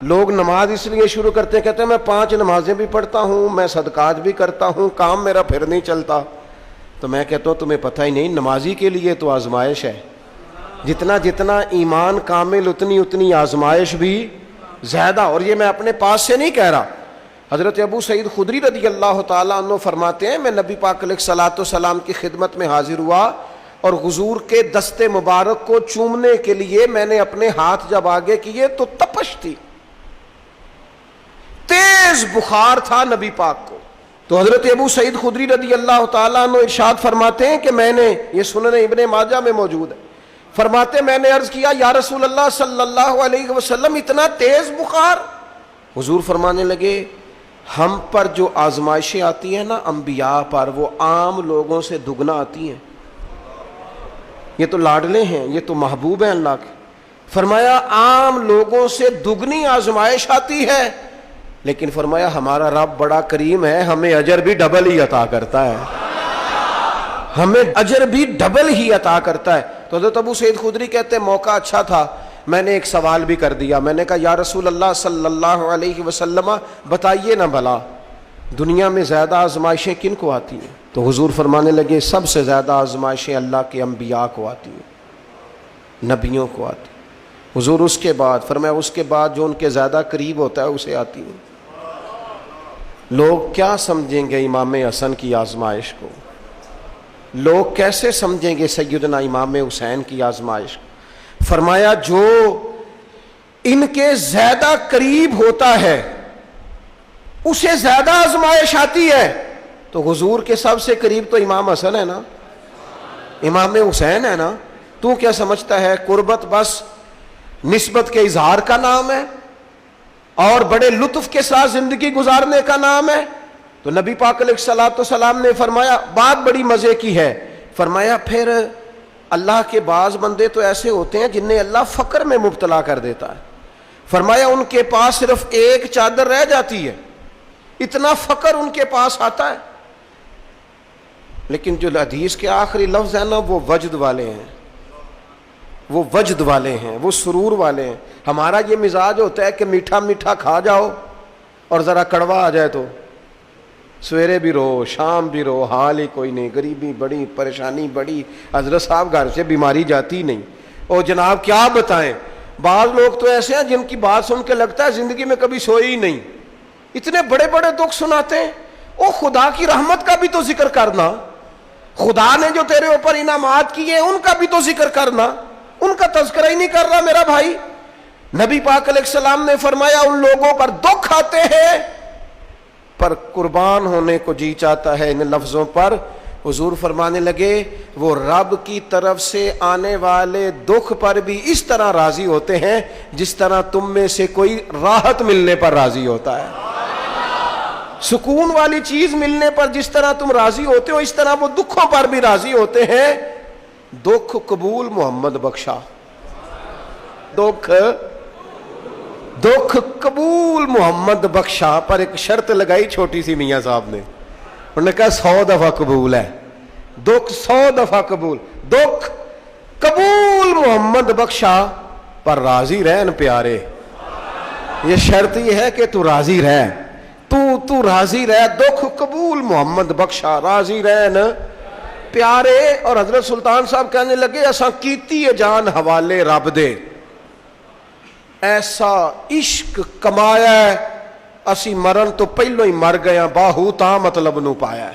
لوگ نماز اس لیے شروع کرتے ہیں، کہتے ہیں میں 5 نمازیں بھی پڑھتا ہوں، میں صدقات بھی کرتا ہوں، کام میرا پھر نہیں چلتا۔ تو میں کہتا ہوں تمہیں پتہ ہی نہیں، نمازی کے لیے تو آزمائش ہے، جتنا جتنا ایمان کامل اتنی اتنی آزمائش بھی زیادہ۔ اور یہ میں اپنے پاس سے نہیں کہہ رہا، حضرت ابو سعید خدری رضی اللہ تعالیٰ عنہ فرماتے ہیں میں نبی پاک علیہ الصلوۃ والسلام کی خدمت میں حاضر ہوا اور حضور کے دست مبارک کو چومنے کے لیے میں نے اپنے ہاتھ جب آگے کیے تو تپش تھی، تیز بخار تھا نبی پاک کو۔ تو حضرت ابو سعید خدری رضی اللہ تعالیٰ عنہ ارشاد فرماتے ہیں کہ میں نے، یہ سنن ابن ماجہ میں موجود ہے، فرماتے میں نے عرض کیا یا رسول اللہ صلی اللہ علیہ وسلم اتنا تیز بخار؟ حضور فرمانے لگے ہم پر جو آزمائشیں آتی ہیں نا انبیاء پر، وہ عام لوگوں سے دگنا آتی ہیں۔ یہ تو لاڈلے ہیں، یہ تو محبوب ہیں اللہ کے۔ فرمایا عام لوگوں سے دگنی آزمائش آتی ہے، لیکن فرمایا ہمارا رب بڑا کریم ہے، ہمیں اجر بھی ڈبل ہی عطا کرتا ہے، ہمیں اجر بھی ڈبل ہی عطا کرتا ہے۔ تو حضرت ابو سعید خدری کہتے ہیں موقع اچھا تھا، میں نے ایک سوال بھی کر دیا، میں نے کہا یا رسول اللہ صلی اللہ علیہ وسلم بتائیے نا بھلا دنیا میں زیادہ آزمائشیں کن کو آتی ہیں؟ تو حضور فرمانے لگے سب سے زیادہ آزمائشیں اللہ کے انبیاء کو آتی ہیں، نبیوں کو آتی ہیں۔ حضور اس کے بعد فرمایا اس کے بعد جو ان کے زیادہ قریب ہوتا ہے اسے آتی ہیں۔ لوگ کیا سمجھیں گے امام حسن کی آزمائش کو؟ لوگ کیسے سمجھیں گے سیدنا امام حسین کی آزمائش کو؟ فرمایا جو ان کے زیادہ قریب ہوتا ہے اسے زیادہ آزمائش آتی ہے۔ تو حضور کے سب سے قریب تو امام حسن ہے نا، امام حسین ہے نا، تو کیا سمجھتا ہے قربت بس نسبت کے اظہار کا نام ہے اور بڑے لطف کے ساتھ زندگی گزارنے کا نام ہے؟ تو نبی پاک علیہ الصلوۃ والسلام نے فرمایا بات بڑی مزے کی ہے، فرمایا پھر اللہ کے بعض بندے تو ایسے ہوتے ہیں جنہیں اللہ فقر میں مبتلا کر دیتا ہے، فرمایا ان کے پاس صرف ایک چادر رہ جاتی ہے، اتنا فقر ان کے پاس آتا ہے، لیکن جو حدیث کے آخری لفظ ہے نا وہ وجد والے ہیں، وہ وجد والے ہیں، وہ سرور والے ہیں۔ ہمارا یہ مزاج ہوتا ہے کہ میٹھا میٹھا کھا جاؤ اور ذرا کڑوا آ جائے تو سویرے بھی رو شام بھی رو، حال ہی کوئی نہیں، غریبی بڑی، پریشانی بڑی، حضرت صاحب گھر سے بیماری جاتی نہیں، اور جناب کیا بتائیں بعض لوگ تو ایسے ہیں جن کی بات سن کے لگتا ہے زندگی میں کبھی سوئی ہی نہیں، اتنے بڑے بڑے دکھ سناتے ہیں۔ او خدا کی رحمت کا بھی تو ذکر کرنا، خدا نے جو تیرے اوپر انعامات کیے ان کا بھی تو ذکر کرنا، ان کا تذکرہ ہی نہیں کر رہا میرا بھائی۔ نبی پاک علیہ السلام نے فرمایا ان لوگوں پر دکھ آتے ہیں پر قربان ہونے کو جی چاہتا ہے ان لفظوں پر۔ حضور فرمانے لگے وہ رب کی طرف سے آنے والے دکھ پر بھی اس طرح راضی ہوتے ہیں جس طرح تم میں سے کوئی راحت ملنے پر راضی ہوتا ہے، سکون والی چیز ملنے پر جس طرح تم راضی ہوتے ہو اس طرح وہ دکھوں پر بھی راضی ہوتے ہیں۔ دکھ قبول محمد بخشا، دکھ قبول محمد بخشا، پر ایک شرط لگائی چھوٹی سی میاں صاحب نے، انہوں نے کہا 100 دفعہ قبول ہے، دکھ 100 دفعہ قبول، دکھ قبول محمد بخشا پر راضی رہن پیارے۔ یہ شرط یہ ہے کہ تو راضی رہ، تو راضی رہ، دکھ قبول محمد بخشا، راضی رہن پیارے۔ اور حضرت سلطان صاحب کہنے لگے اساں کیتی ہے جان حوالے رب دے، ایسا عشق کمایا ہے اسی مرن تو پہلو ہی مر گیا، باہو تا مطلب نو پایا ہے۔